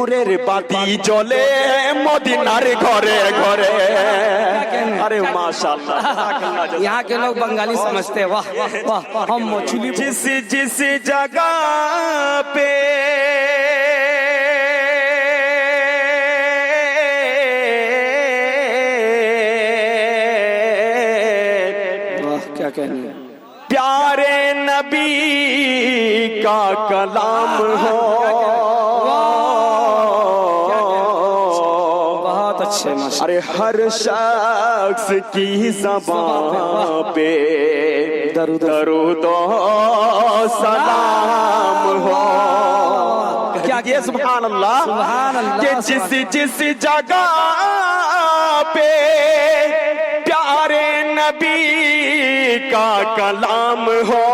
নূরের বাতি জ্বলে মদিনার ঘরে ঘরে। अरे माशाल्लाह, यहाँ के लोग बंगाली समझते हैं। वाह वाह वाह, हम मछली जिस जिस जगह पे क्या कहने हैं। प्यारे नबी का कलाम हो, बहुत अच्छे माशाल्लाह। अरे हर शख्स की ज़बान पे दरूद सलाम हो। क्या ये सुभान अल्लाह, सुभान अल्लाह। कि जिस जिस जगह पे प्यारे नबी का कलाम हो,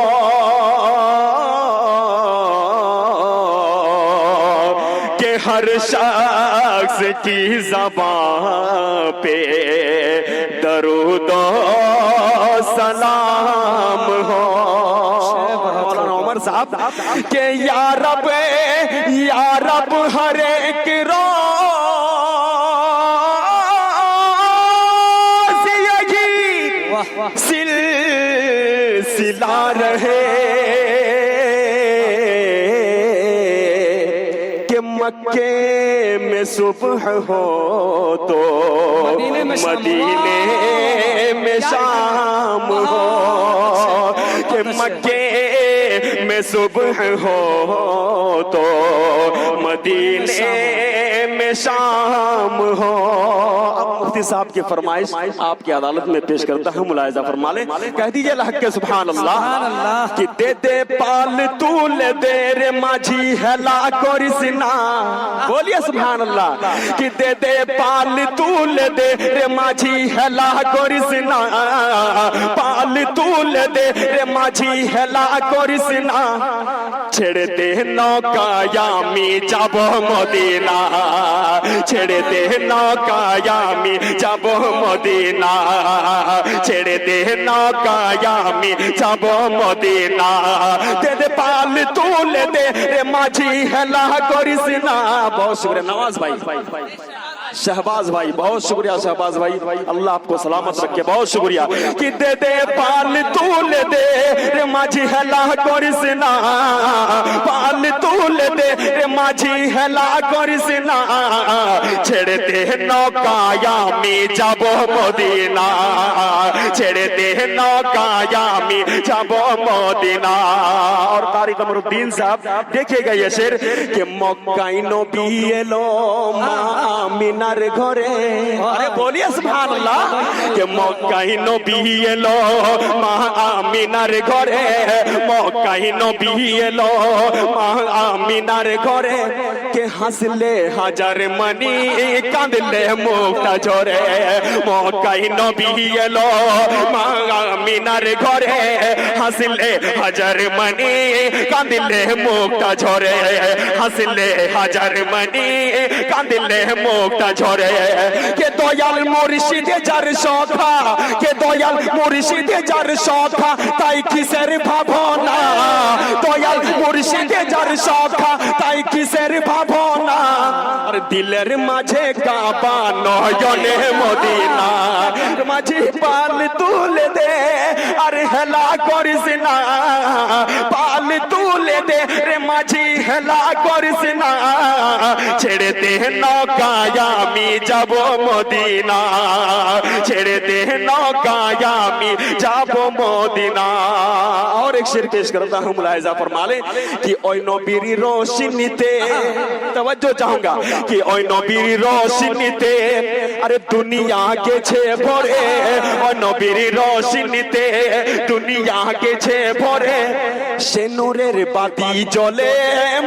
कि हर शख्स की ज़बान पे दरूद सलाम हो। मौलाना उमर साहब के या रब हर एक रोज़ यही सिलसिला रहे कि मक्के में सुबह हो तो मदीने में शाम हो, कि मक्के में सुबह हो तो मदीने में शाम हो। मुफ्ती साहब की फरमाइश आपकी अदालत में पेश करता हूँ, मुलाहिजा फरमा ले। कह दीजिए लहक के सुभान अल्लाह कि दे दे पाल तूल दे रे माझी हेला कोरिसना। बोलिए सुभान अल्लाह कि दे दे पाल तूल दे रे माझी हेला कोरिसना, पाल तूल दे रे माझी हेला कोरिसना। ছেড়ে দে নৌকায়ামি যাব মদিনা, ছেড়ে দে নৌকায়ামি যাব মদিনা, ছেড়ে দে নৌকায়ামি যাব মদিনা। দে দে পাল তুলে দে রে মাঝি হেলা করিস না। बहुत शुक्रिया नवाज भाई, शहबाज भाई, बहुत शुक्रिया शहबाज भाई, अल्लाह आपको सलामत रखे। बहुत शुक्रिया कि दे दे पाल तूल दे रे माझी हेला करिस ना, पाल तूल दे रे माझी हेला करिस ना। ছেড়ে দে নৌকায়ামি যাব মদিনা, ছেড়ে দে নৌকায়ামি যাব মদিনা। और तारिक कमरुद्दीन साहब देखिएगा ये शेर कि मक्काई नबी एलो मिनार घरे। अरे बोलिए सुभान अल्लाह कि मक्काई नबी एलो मिनार घरे, मक्काई नबी एलो मिनार घरे। के हंसले हजार मनी कांदले मुक्ता झरे, मक्काई नबी एलो मिनार घरे। हंसले हजार मनी कांदले मुक्ता झरे, हंसले हजार मनी कांदले मुक्ता झरे। के दयाल मुर्शिदे जार शोखा, के दयाल मुर्शिदे जार शोखा ताई किसेर भावना। दयाल मुर्शिदे जार शोखा ताई किसेर भावना। और दिलेर माझे काबा नयने मदिना, माझी पाल तुले दे अरे हेला करिस ना, पाल तुले दे रे माझी हेला करिस ना। ছেড়ে দে নৌকায়ামি যাব মদিনা, ছেড়ে দে নৌকায়ামি যাব মদিনা। और एक शेर पेश करता हूँ, मुलाहिजा फरमा ले कि ओई नबीर रोशनीते, तवज्जो चाहूंगा कि ओई नबीर रोशनीते अरे दुनिया के छे भरे, ओई नबीर रोशनीते दुनिया के छे भरे। সে নূরের বাতি জ্বলে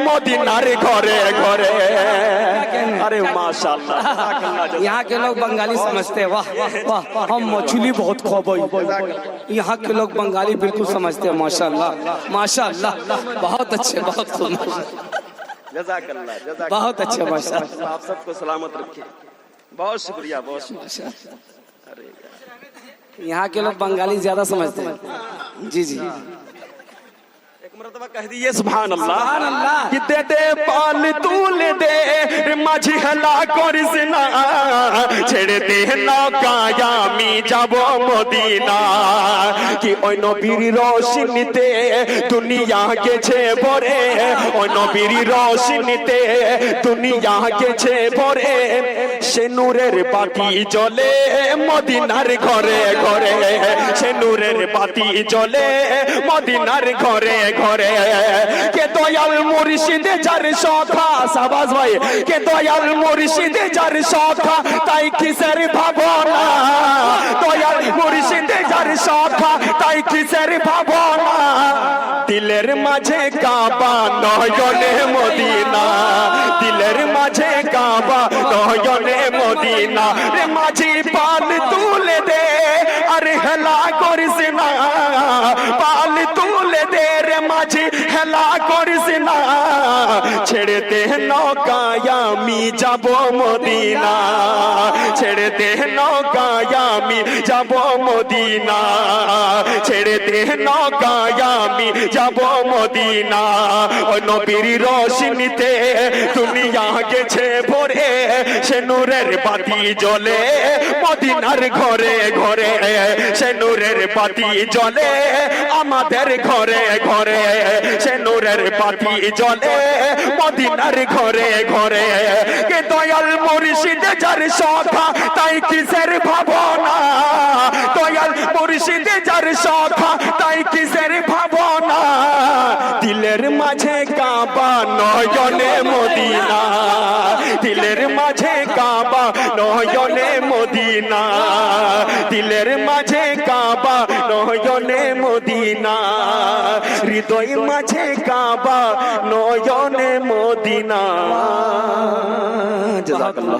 মদিনার ঘরে ঘরে। अरे माशाल्लाह, यहाँ के लोग बंगाली समझते हैं। वाह वाह, हम मछली बहुत खोबई। यहाँ के लोग बंगाली बिल्कुल समझते हैं। माशाल्लाह माशाल्लाह, बहुत अच्छे, बहुत सुंदर, जज़ाकल्लाह, बहुत अच्छे माशाल्लाह। आप सबको सलामत रखिए। बहुत शुक्रिया, बहुत शुक्रिया। अरे यहाँ के लोग बंगाली ज्यादा समझते हैं। जी जी, एक मरतबा कह दिए सुभान अल्लाह सुभान अल्लाह। कि दे दे पाल तूल दे माझी हला करिस ना ছেড়ে দে নৌকায় আমি যাব মদিনা কি ওই নবীর রোশনীতে দুনিয়া গেছে ভরে ওই নবীর রোশনীতে দুনিয়া গেছে ভরে সে নূরের বাতি জ্বলে মদিনার ঘরে ঘরে সে নূরের বাতি জ্বলে মদিনার ঘরে ঘরে কে দয়াল মুর্শিদ যার সখা সাবাস ভাই কে দয়াল মুর্শিদ যার সখা তাই কিসের ভাবনা দয়াল মুর্শিদ যার সখা তাই কিসের ভাবনা দিলের মাঝে কাবা নয়নে মদিনা দিলের মাঝে কাবা নয়নে মদিনা রে মাঝি পাল তুলে দে আরে হেলা করিস না পাল তুলে দে রে মাঝি হেলা করিস না ছেড়ে দে নৌকায় আমি যাব মদিনা ছেড়ে দে নৌকায় আমি যাব মদিনা ছেড়ে দে নৌকায় আমি যাব মদিনা ও নবীর রোশনীতে দুনিয়া গেছে ভরে সে নূরের বাতি জ্বলে মদিনার ঘরে ঘরে সে নূরের বাতি জ্বলে আমাদের ঘরে ঘরে সে নূরের বাতি জ্বলে মদিনার ঘরে ঘরে কে দয়াল মুর্শিদ যার সখা তাই কিসের ভাবনা দয়াল মুর্শিদ যার সখা তাই কিসের ভাবনা দিলের মাঝে কাবা নয়নে মদিনা দিলের মাঝে কাবা নয়নে মদিনা দিলের মাঝে কাবা নয়নে মদিনা হৃদয় মাঝে কাবা নয়নে মদিনা জাযাকাল্লাহ।